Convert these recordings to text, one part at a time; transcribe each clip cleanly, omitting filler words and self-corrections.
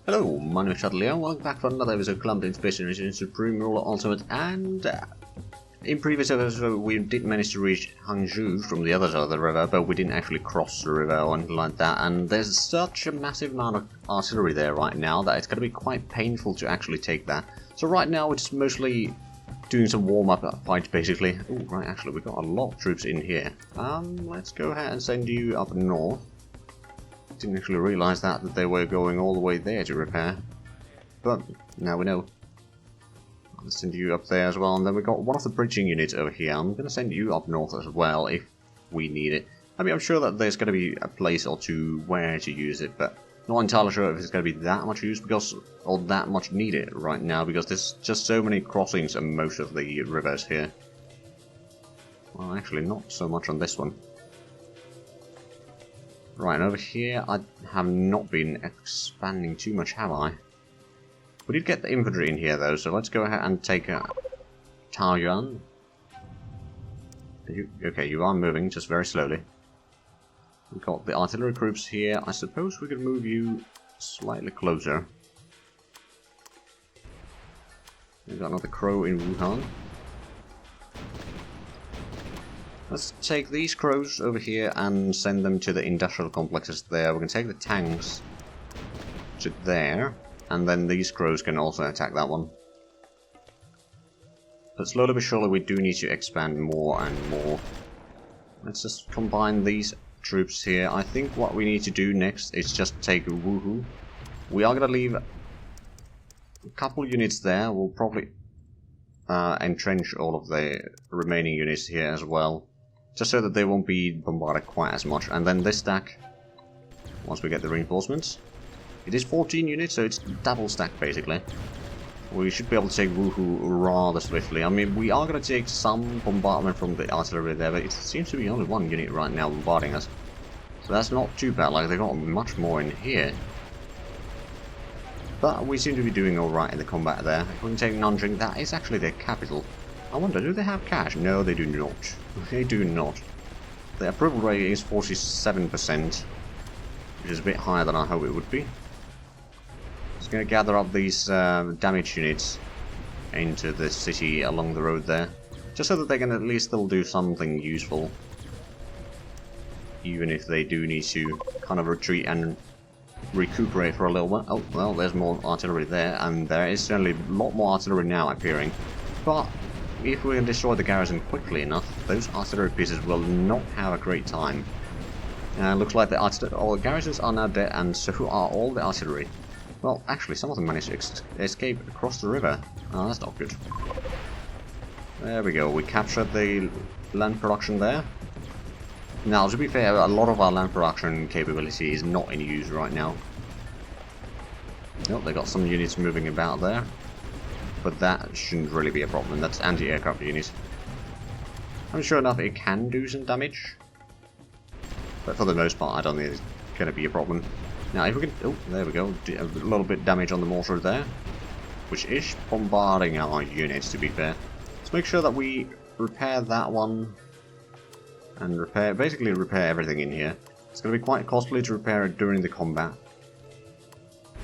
Hello, my name is Leo. Welcome back for another episode of Columbia Inspiration Mission Supreme Ruler Ultimate. And in previous episodes, we did manage to reach Hangzhou from the other side of the river, but we didn't actually cross the river or anything like that. And there's such a massive amount of artillery there right now that it's going to be quite painful to actually take that. So right now, it's mostly doing some warm-up fights, basically. Oh, right, actually, we've got a lot of troops in here. Let's go ahead and send you up north. Didn't actually realise that they were going all the way there to repair. But now we know. I'll send you up there as well. And then we've got one of the bridging units over here. I'm going to send you up north as well if we need it. I mean, I'm sure that there's going to be a place or two where to use it, but not entirely sure if it's going to be that much use because, or that much needed right now, because there's just so many crossings on most of the rivers here. Well, actually, not so much on this one. Right, and over here, I have not been expanding too much, have I? We did get the infantry in here, though, so let's go ahead and take Taoyuan. Okay, you are moving, just very slowly. We've got the artillery groups here. I suppose we could move you slightly closer. We've got another crow in Wuhan. Let's take these crows over here and send them to the industrial complexes there. We can take the tanks to there, and then these crows can also attack that one. But slowly but surely we do need to expand more and more. Let's just combine these troops here. I think what we need to do next is just take Wuhu. We are going to leave a couple units there. We'll probably entrench all of the remaining units here as well, just so that they won't be bombarded quite as much. And then this stack, once we get the reinforcements, it is 14 units, so it's double stack basically. We should be able to take Wuhu rather swiftly. I mean, we are going to take some bombardment from the artillery there, but it seems to be only one unit right now bombarding us. So that's not too bad, like they got much more in here. But we seem to be doing alright in the combat there. If we can take Nanjing, that is actually their capital. I wonder, do they have cash? No, they do not. They do not. The approval rate is 47%, which is a bit higher than I hope it would be. Just going to gather up these damage units into the city along the road there, just so that they can at least still do something useful, even if they do need to kind of retreat and recuperate for a little while. Oh, well, there's more artillery there, and there is certainly a lot more artillery now appearing. But if we can destroy the garrison quickly enough, those artillery pieces will not have a great time. Looks like all the garrisons are now dead, and so are all the artillery. Well, actually, some of them managed to escape across the river. Oh, that's not good. There we go, we captured the land production there. Now, to be fair, a lot of our land production capability is not in use right now. Nope, they got some units moving about there. But that shouldn't really be a problem. That's anti-aircraft units. I'm sure enough it can do some damage, but for the most part I don't think it's going to be a problem. Now if we can... oh, there we go. A little bit damage on the mortar there, which is bombarding our units, to be fair. Let's make sure that we repair that one, and basically repair everything in here. It's going to be quite costly to repair it during the combat.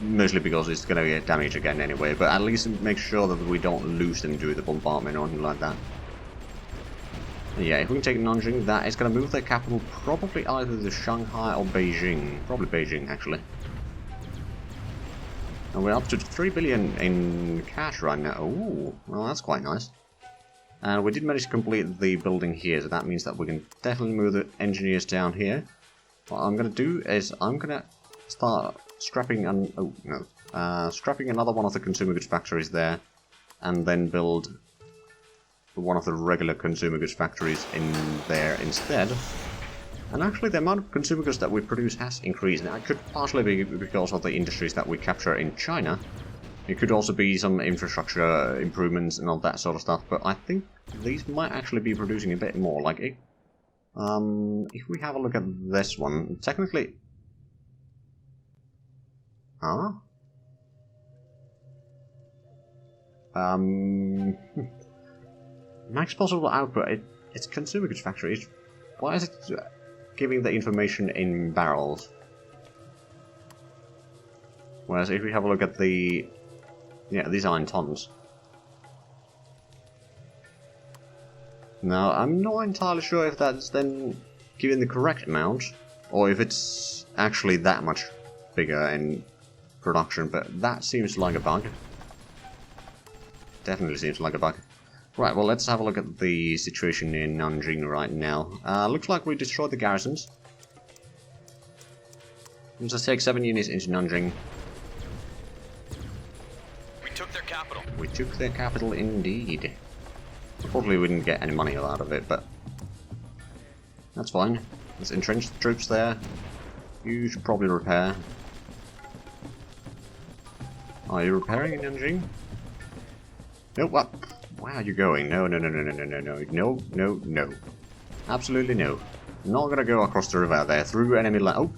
Mostly because it's going to get damaged again anyway, but at least make sure that we don't lose them due to the bombardment or anything like that. Yeah, if we can take Nanjing, that is going to move their capital probably either to Shanghai or Beijing. Probably Beijing, actually. And we're up to 3 billion in cash right now. Ooh, well that's quite nice. And we did manage to complete the building here, so that means that we can definitely move the engineers down here. What I'm going to do is I'm going to start scrapping scrapping another one of the consumer goods factories there, and then build one of the regular consumer goods factories in there instead. And actually the amount of consumer goods that we produce has increased. Now it could partially be because of the industries that we capture in China. It could also be some infrastructure improvements and all that sort of stuff, but I think these might actually be producing a bit more. Like, if we have a look at this one, technically... Huh? Max possible output, it's consumer goods factory. Why is it giving the information in barrels? Whereas if we have a look at the... yeah, these are in tons. Now, I'm not entirely sure if that's then giving the correct amount, or if it's actually that much bigger in production, but that seems like a bug. Definitely seems like a bug. Right, well, let's have a look at the situation in Nanjing right now. Looks like we destroyed the garrisons. Let's just take 7 units into Nanjing. We took their capital. We took their capital indeed. Probably wouldn't get any money out of it, but that's fine. Let's entrench the troops there. You should probably repair. Are you repairing in Nanjing? Nope, what? Where are you going? No, no, no, no, no, no, no, no, no, no, no. Absolutely no. Not gonna go across the river there, through enemy land.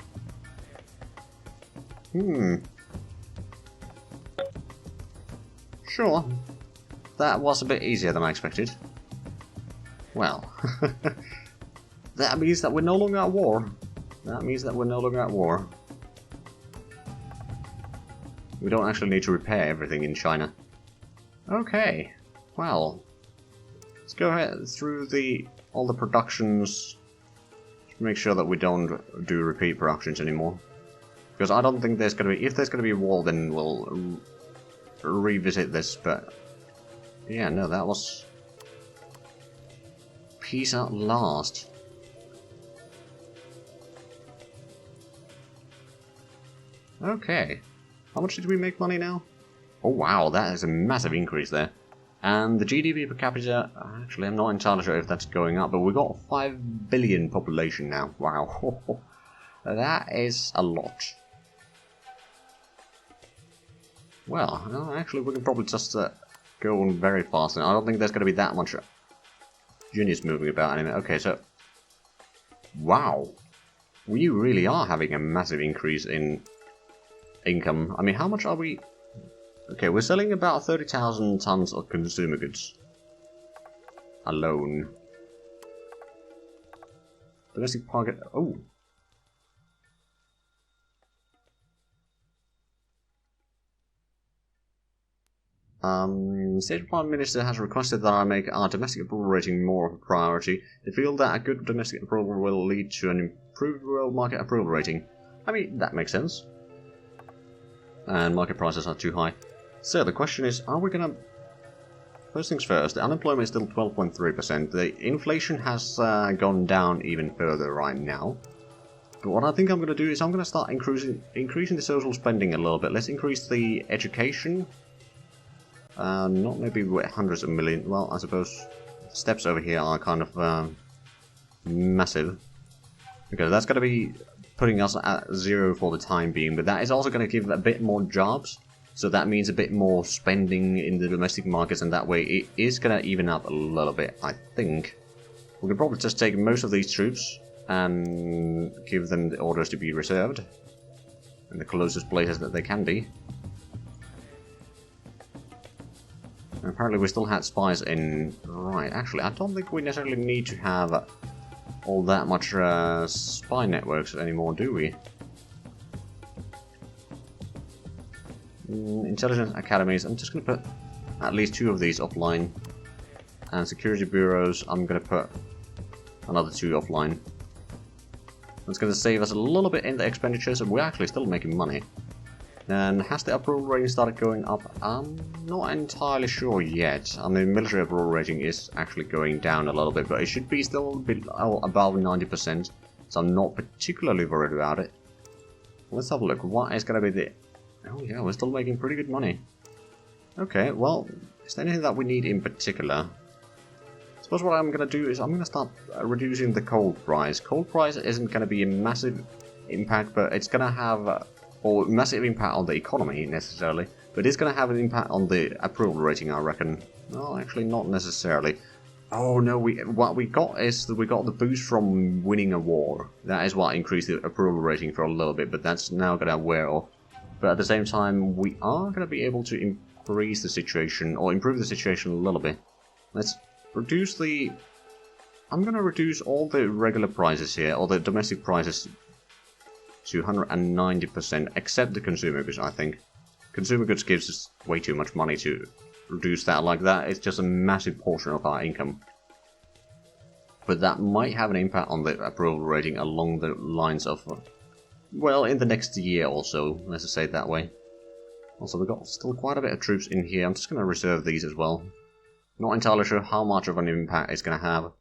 Oh. Sure. That was a bit easier than I expected. Well. That means that we're no longer at war. That means that we're no longer at war. We don't actually need to repair everything in China. Okay. Well, let's go ahead through all the productions to make sure that we don't do repeat productions anymore. Because I don't think there's going to be... if there's going to be a war, then we'll revisit this, but... yeah, no, that was... peace at last. Okay. How much did we make money now? Oh wow, that is a massive increase there. And the GDP per capita, actually I'm not entirely sure if that's going up, but we've got 5 billion population now. Wow. That is a lot. Well, actually we can probably just go on very fast. And I don't think there's going to be that much units moving about anymore. Okay, so... wow. We really are having a massive increase in income. I mean, how much are we... okay, we're selling about 30,000 tons of consumer goods. Alone. Domestic market... oh. State Prime Minister has requested that I make our domestic approval rating more of a priority. They feel that a good domestic approval will lead to an improved world market approval rating. I mean, that makes sense. And market prices are too high. So the question is, are we gonna... first things first, the unemployment is still 12.3%. The inflation has gone down even further right now. But what I think I'm gonna do is I'm gonna start increasing the social spending a little bit. Let's increase the education. Not maybe with hundreds of million. Well, I suppose steps over here are kind of massive. Because that's gonna be putting us at 0 for the time being. But that is also gonna give a bit more jobs. So that means a bit more spending in the domestic markets, and that way it is going to even up a little bit, I think. We could probably just take most of these troops and give them the orders to be reserved in the closest places that they can be. And apparently we still had spies in... right, actually, I don't think we necessarily need to have all that much spy networks anymore, do we? Intelligence academies, I'm just going to put at least 2 of these offline. And security bureaus, I'm going to put another 2 offline. That's going to save us a little bit in the expenditures, and we're actually still making money. And has the approval rating started going up? I'm not entirely sure yet. I mean, military approval rating is actually going down a little bit, but it should be still above 90%, so I'm not particularly worried about it. Let's have a look. What is going to be the... oh yeah, we're still making pretty good money. Okay, well, is there anything that we need in particular? I suppose what I'm going to do is I'm going to start reducing the coal price. Coal price isn't going to be a massive impact, but it's going to have... or massive impact on the economy, necessarily. But it's going to have an impact on the approval rating, I reckon. Well, actually, not necessarily. Oh no, what we got is that we got the boost from winning a war. That is what increased the approval rating for a little bit, but that's now going to wear off. But at the same time, we are going to be able to increase the situation, or improve the situation a little bit. Let's reduce the... I'm going to reduce all the regular prices here, or the domestic prices, to 190%, except the consumer goods, I think. Consumer goods gives us way too much money to reduce that like that. It's just a massive portion of our income. But that might have an impact on the approval rating along the lines of, well, in the next year or so, let's just say it that way. Also, we've got still quite a bit of troops in here. I'm just going to reserve these as well. Not entirely sure how much of an impact it's going to have.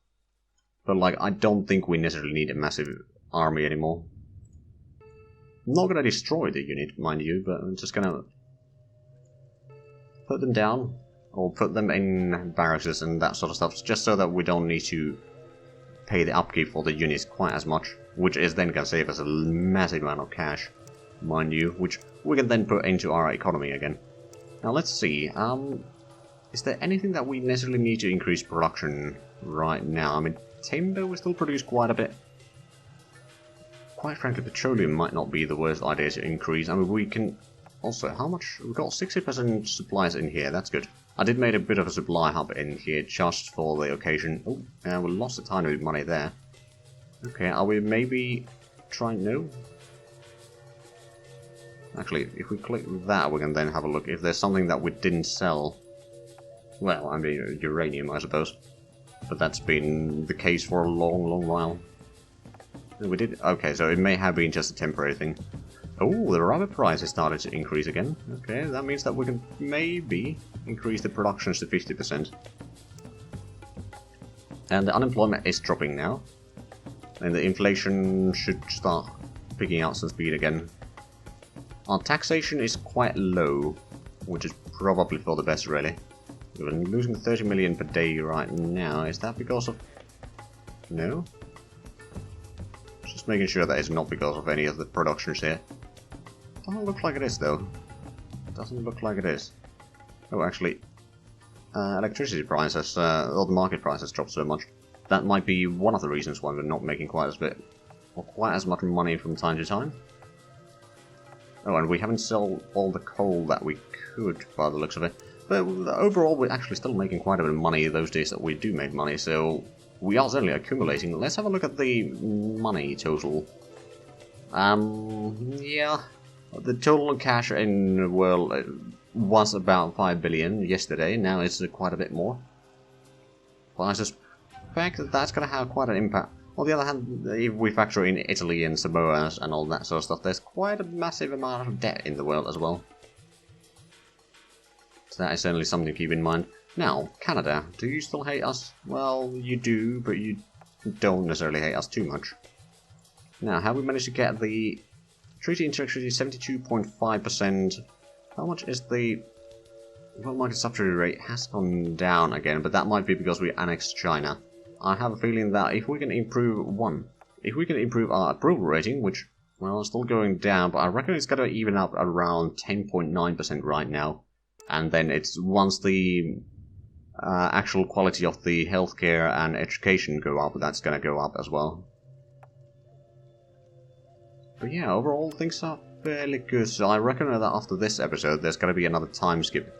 But, like, I don't think we necessarily need a massive army anymore. I'm not going to destroy the unit, mind you, but I'm just going to put them down, or put them in barracks and that sort of stuff, just so that we don't need to pay the upkeep for the units quite as much, which is then going to save us a massive amount of cash, mind you, which we can then put into our economy again. Now let's see, is there anything that we necessarily need to increase production right now? I mean, timber we still produce quite a bit. Quite frankly, petroleum might not be the worst idea to increase. I mean, we can also, how much? We've got 60% supplies in here, that's good. I did make a bit of a supply hub in here just for the occasion. Oh, we lost a tiny bit of money there. Okay, are we maybe trying? No? Actually, if we click that, we can then have a look. If there's something that we didn't sell, well, I mean, uranium, I suppose. But that's been the case for a long, long while. We did. Okay, so it may have been just a temporary thing. Oh, the rubber price has started to increase again. Okay, that means that we can maybe increase the productions to 50%. And the unemployment is dropping now. And the inflation should start picking up some speed again. Our taxation is quite low, which is probably for the best, really. We're losing 30 million per day right now. Is that because of... No? Just making sure that it's not because of any of the productions here. Doesn't look like it is, though. Doesn't look like it is. Oh, actually, electricity prices, or the market prices dropped so much. That might be one of the reasons why we're not making quite as much money from time to time. Oh, and we haven't sold all the coal that we could, by the looks of it. But overall, we're actually still making quite a bit of money those days that we do make money, so we are certainly accumulating. Let's have a look at the money total. Yeah. The total cash in the world was about 5 billion yesterday, now it's quite a bit more. But I suspect that that's going to have quite an impact. On the other hand, if we factor in Italy and Samoa and all that sort of stuff, there's quite a massive amount of debt in the world as well. So that is certainly something to keep in mind. Now, Canada, do you still hate us? Well, you do, but you don't necessarily hate us too much. Now, have we managed to get the treaty integrity 72.5%? How much is the world market subsidy rate? Has gone down again, but that might be because we annexed China. I have a feeling that if we can improve our approval rating, which, well, is still going down, but I reckon it's going to even up around 10.9% right now. And then it's once the actual quality of the healthcare and education go up, that's going to go up as well. But yeah, overall things are fairly good, so I reckon that after this episode there's going to be another time skip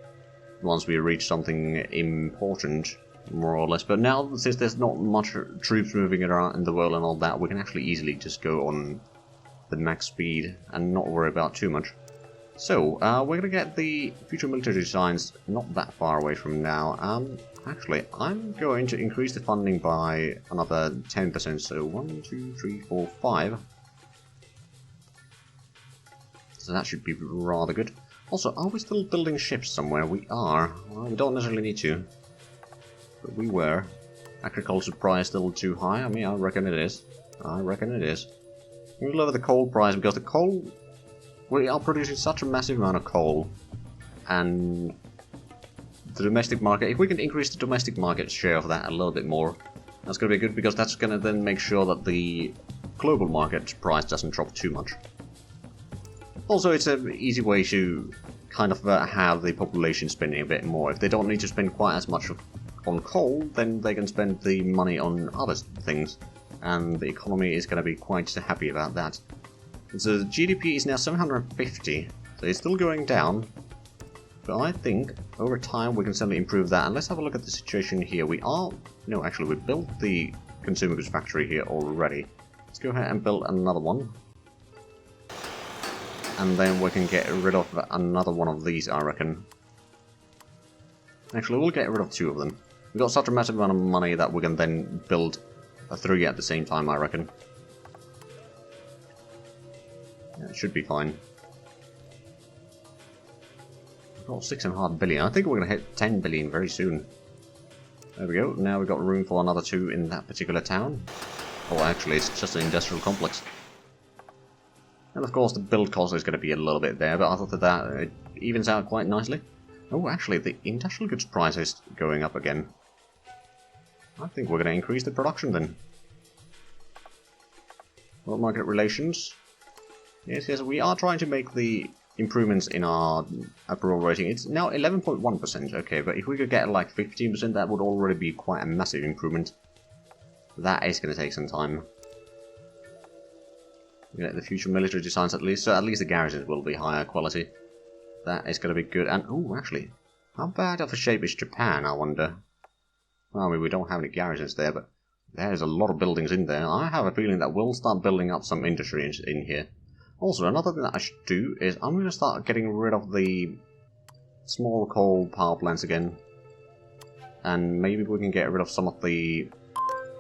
once we reach something important, more or less. But now, since there's not much troops moving around in the world and all that, we can actually easily just go on the max speed and not worry about too much. So, we're going to get the future military designs not that far away from now. Actually, I'm going to increase the funding by another 10%, so 1, 2, 3, 4, 5. So that should be rather good. Also, are we still building ships somewhere? We are. Well, we don't necessarily need to. But we were. Agriculture price still too high? I mean, I reckon it is. I reckon it is. We lower the coal price because the coal... We are producing such a massive amount of coal. And the domestic market... If we can increase the domestic market share of that a little bit more, that's going to be good because that's going to then make sure that the global market price doesn't drop too much. Also, it's an easy way to kind of have the population spending a bit more. If they don't need to spend quite as much on coal, then they can spend the money on other things. And the economy is going to be quite happy about that. So the GDP is now 750, so it's still going down. But I think over time we can certainly improve that. And let's have a look at the situation here. We built the consumer goods factory here already. Let's go ahead and build another one. and then we can get rid of another one of these, I reckon. Actually, we'll get rid of 2 of them. We've got such a massive amount of money that we can then build 3 at the same time, I reckon. Yeah, it should be fine. We've got 6.5 billion. I think we're going to hit 10 billion very soon. There we go. Now we've got room for another 2 in that particular town. Oh, actually, it's just an industrial complex. And of course, the build cost is going to be a little bit there, but other than that, it evens out quite nicely. Oh, actually, the industrial goods price is going up again. I think we're going to increase the production then. World market relations. Yes, yes, we are trying to make the improvements in our approval rating. It's now 11.1%, okay, but if we could get like 15%, that would already be quite a massive improvement. That is going to take some time. We get the future military designs at least, so at least the garrisons will be higher quality. That is going to be good. And, oh, actually, how bad of a shape is Japan, I wonder? Well, I mean, we don't have any garrisons there, but there's a lot of buildings in there. I have a feeling that we'll start building up some industry in here. Also, another thing that I should do is I'm going to start getting rid of the small coal power plants again. And maybe we can get rid of some of the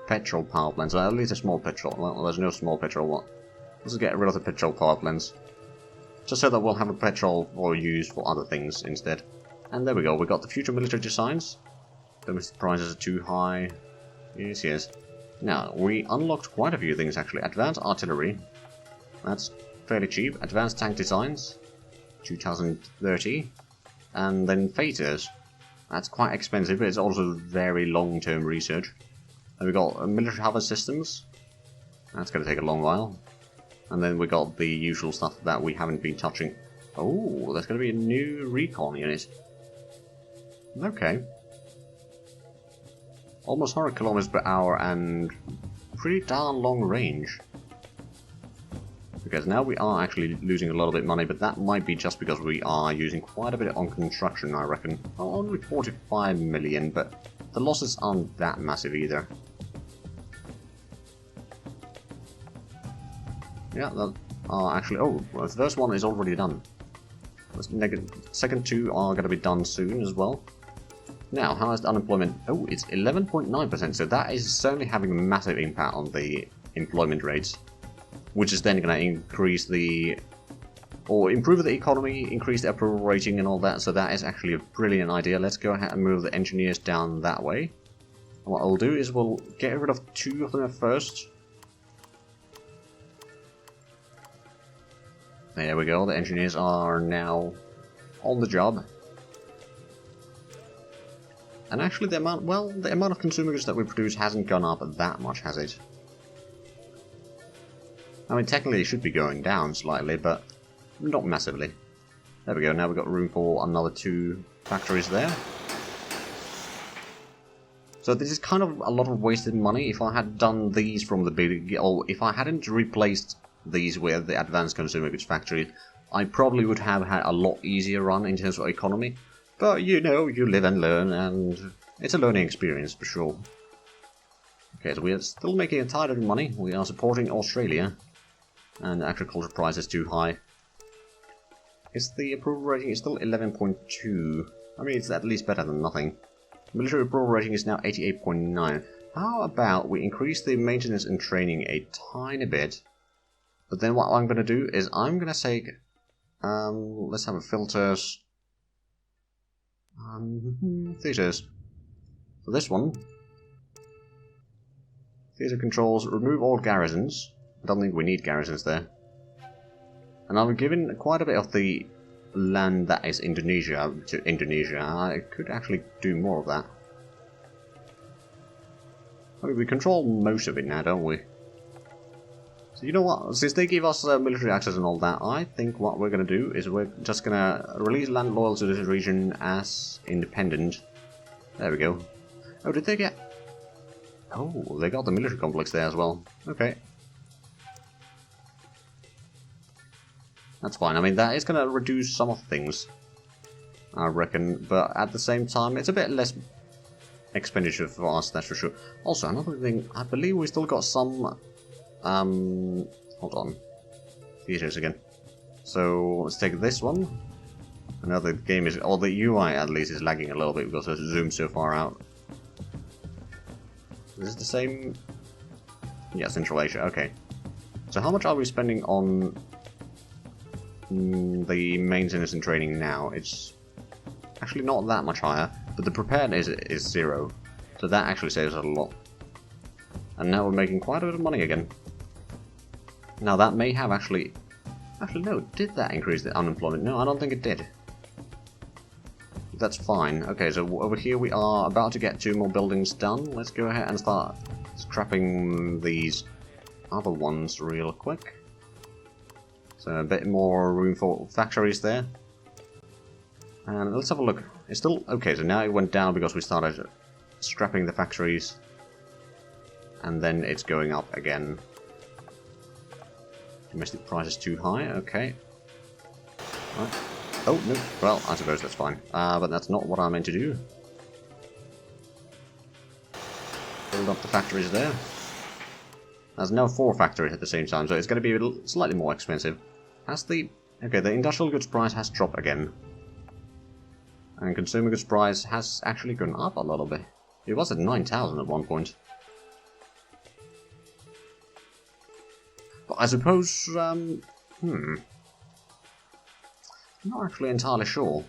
petrol power plants, or at least a small petrol. Well, there's no small petrol. Let's get rid of the petrol power plants. Just so that we'll have a petrol for use for other things instead. And there we go, we got the future military designs. Domestic prices are too high. Yes, yes. Now, we unlocked quite a few things actually. Advanced artillery. That's fairly cheap. Advanced tank designs. 2030. And then fighters. That's quite expensive, but it's also very long-term research. And we got military harvest systems. That's going to take a long while. And then we got the usual stuff that we haven't been touching. Oh, there's going to be a new recon unit. Okay. Almost 100 kilometers per hour and pretty darn long range. Because now we are actually losing a little bit of money, but that might be just because we are using quite a bit on construction, I reckon. Oh, only 45 million, but the losses aren't that massive either. Yeah, that are actually... Oh, well, the first one is already done. The second 2 are going to be done soon as well. Now, highest unemployment... Oh, it's 11.9%, so that is certainly having a massive impact on the employment rates. Which is then going to increase the... or improve the economy, increase the approval rating and all that, so that is actually a brilliant idea. Let's go ahead and move the engineers down that way. And what I'll do is we'll get rid of 2 of them at first. There we go, the engineers are now on the job. And actually the amount of consumer goods that we produce hasn't gone up that much, has it? I mean, technically it should be going down slightly, but not massively. There we go, now we've got room for another 2 factories there. So this is kind of a lot of wasted money. If I had done these from the beginning, or if I hadn't replaced these with the advanced consumer goods factory, I probably would have had a lot easier run in terms of economy. But you know, you live and learn, and it's a learning experience for sure. Okay, so we are still making a tide of money. We are supporting Australia, and the agriculture price is too high. Is the approval rating is still 11.2? I mean, it's at least better than nothing. Military approval rating is now 88.9. How about we increase the maintenance and training a tiny bit? But then what I'm going to do is I'm going to take, let's have a filters, theaters. For this one, theater controls, remove all garrisons. I don't think we need garrisons there. And I've given quite a bit of the land that is Indonesia to Indonesia. I could actually do more of that. I mean, we control most of it now, don't we? So you know what, since they give us military access and all that, I think what we're going to do is we're just going to release land loyal to this region as independent. There we go. Oh, did they get... Oh, they got the military complex there as well. Okay. That's fine, I mean that is going to reduce some of things, I reckon, but at the same time it's a bit less expenditure for us, that's for sure. Also, another thing, I believe we still got some... hold on. Theaters again. So let's take this one. I know the game is, or the UI at least is lagging a little bit because it's zoomed so far out. Is this the same? Yeah, Central Asia, okay. So how much are we spending on the maintenance and training now? It's actually not that much higher, but the preparedness is 0. So that actually saves us a lot. And now we're making quite a bit of money again. Now that may have actually no, did that increase the unemployment? No, I don't think it did. That's fine. Okay, so over here we are about to get 2 more buildings done. Let's go ahead and start scrapping these other ones real quick. So a bit more room for factories there. And let's have a look. It's still... okay, so now it went down because we started scrapping the factories. And then it's going up again. Domestic price is too high, okay. Right. Oh, no, well, I suppose that's fine. But that's not what I meant to do. Build up the factories there. There's now 4 factories at the same time, so it's going to be a little, slightly more expensive. Has the... okay, the industrial goods price has dropped again. And consumer goods price has actually gone up a little bit. It was at 9,000 at one point. But I suppose, I'm not actually entirely sure.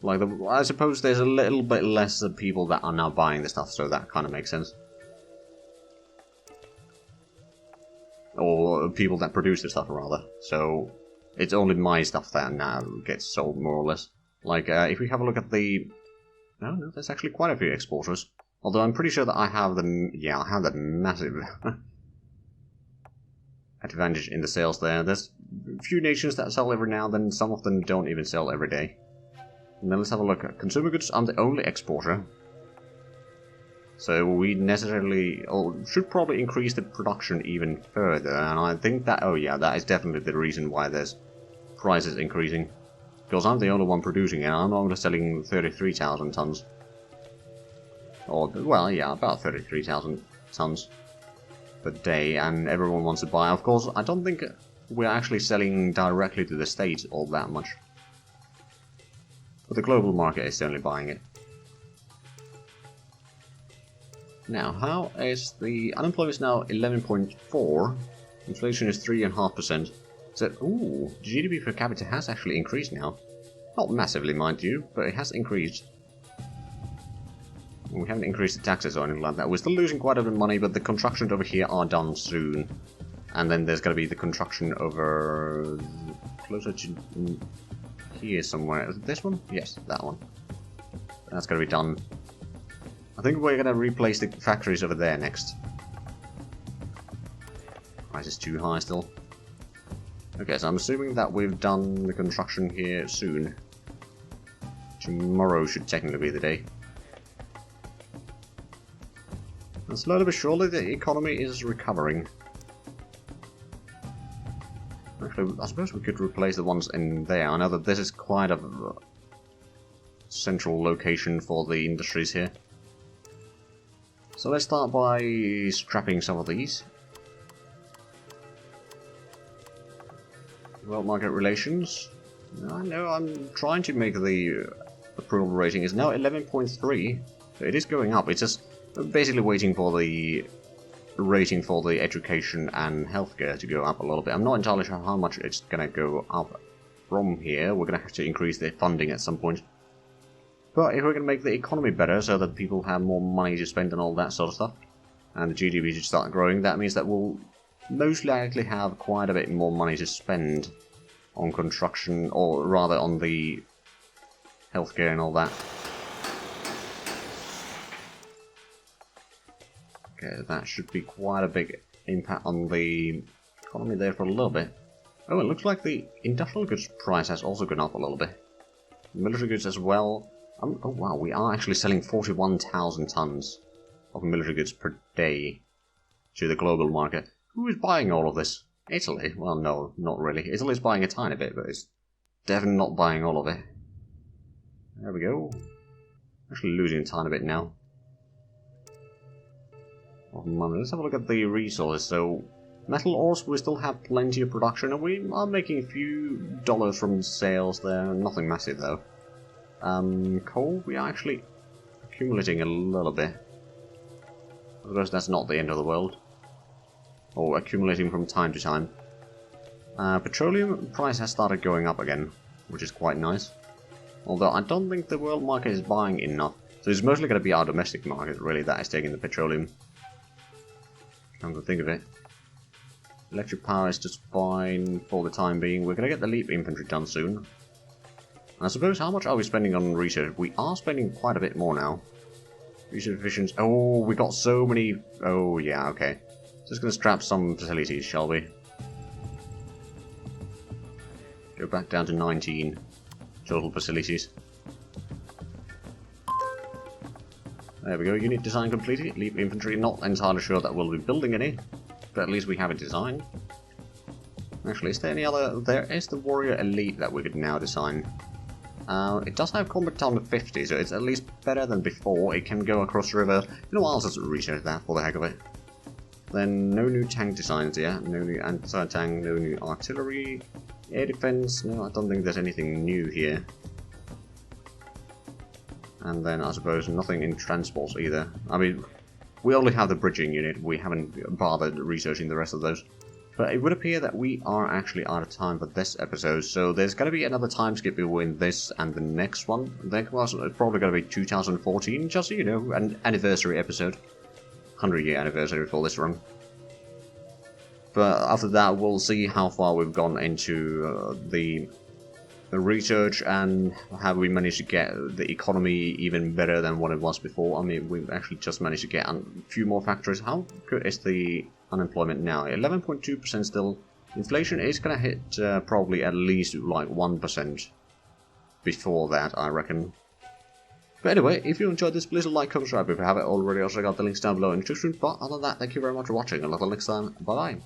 Like, I suppose there's a little bit less of people that are now buying the stuff, so that kind of makes sense. Or people that produce the stuff, rather. So, it's only my stuff that now gets sold, more or less. Like, if we have a look at the... no, there's actually quite a few exporters. Although I'm pretty sure that I have the... yeah, I have that massive... advantage in the sales there. There's a few nations that sell every now and then, some of them don't even sell every day. And then let's have a look at consumer goods. I'm the only exporter. So we necessarily, or should probably increase the production even further, and I think that, oh yeah, that is definitely the reason why there's prices increasing. Because I'm the only one producing it, and I'm only selling 33,000 tons. Or, well, yeah, about 33,000 tons per day, and everyone wants to buy. Of course, I don't think we're actually selling directly to the States all that much. But the global market is certainly buying it. Now, how is the unemployment is now 11.4, inflation is 3.5%. So, ooh, GDP per capita has actually increased now. Not massively, mind you, but it has increased. We haven't increased the taxes or anything like that. We're still losing quite a bit of money, but the constructions over here are done soon. And then there's going to be the construction over... closer to here somewhere. Is it this one? Yes, that one. That's going to be done. I think we're going to replace the factories over there next. Price is too high still. Okay, so I'm assuming that we've done the construction here soon. Tomorrow should technically be the day. And slowly but surely the economy is recovering. Actually, I suppose we could replace the ones in there. I know that this is quite a central location for the industries here. So let's start by scrapping some of these. World market relations. I know I'm trying to make the approval rating is now 11.3. So it is going up. It's just basically waiting for the rating for the education and healthcare to go up a little bit. I'm not entirely sure how much it's going to go up from here. We're going to have to increase the funding at some point. But if we're going to make the economy better so that people have more money to spend and all that sort of stuff, and the GDP should start growing, that means that we'll most likely have quite a bit more money to spend on construction, or rather on the healthcare and all that. Okay, that should be quite a big impact on the economy there for a little bit. Oh, it looks like the industrial goods price has also gone up a little bit. Military goods as well. Oh wow, we are actually selling 41,000 tons of military goods per day to the global market. Who is buying all of this? Italy? Well, no, not really. Italy's buying a tiny bit, but it's definitely not buying all of it. There we go. Actually losing a tiny bit now. Let's have a look at the resources. So, Metal ores, we still have plenty of production, and we are making a few dollars from sales there. Nothing massive, though. Coal, we are actually accumulating a little bit. I suppose that's not the end of the world. Or accumulating from time to time. Petroleum price has started going up again, which is quite nice. Although I don't think the world market is buying enough. So it's mostly going to be our domestic market, really, that is taking the petroleum. Come to think of it. Electric power is just fine for the time being. We're going to get the leap infantry done soon. And I suppose, how much are we spending on research? We are spending quite a bit more now. Research efficiency. Oh, we got so many. Oh, yeah, okay. Just going to scrap some facilities, shall we? Go back down to 19 total facilities. There we go, unit design completed. Leap infantry, not entirely sure that we'll be building any, but at least we have it designed. Actually, is there any other? There is the warrior elite that we could now design. It does have combat time of 50, so it's at least better than before. It can go across the river. You know what, I'll just research that for the heck of it. Then no new tank designs, yeah. No new anti-tank, no new artillery. Air defense, no, I don't think there's anything new here. And then I suppose nothing in transports either. I mean, we only have the bridging unit, we haven't bothered researching the rest of those. But it would appear that we are actually out of time for this episode, so there's going to be another time skip between this and the next one. That was probably going to be 2014, just so you know, an anniversary episode. 100-year anniversary for this run. But after that, we'll see how far we've gone into the research and have we managed to get the economy even better than what it was before. I mean, we've actually just managed to get a few more factories. How good is the unemployment now? 11.2% still. Inflation is going to hit probably at least like 1% before that, I reckon. But anyway, if you enjoyed this, please like, comment, subscribe if you haven't already. Also got the links down below in the description. But other than that, thank you very much for watching, and until next time, bye bye.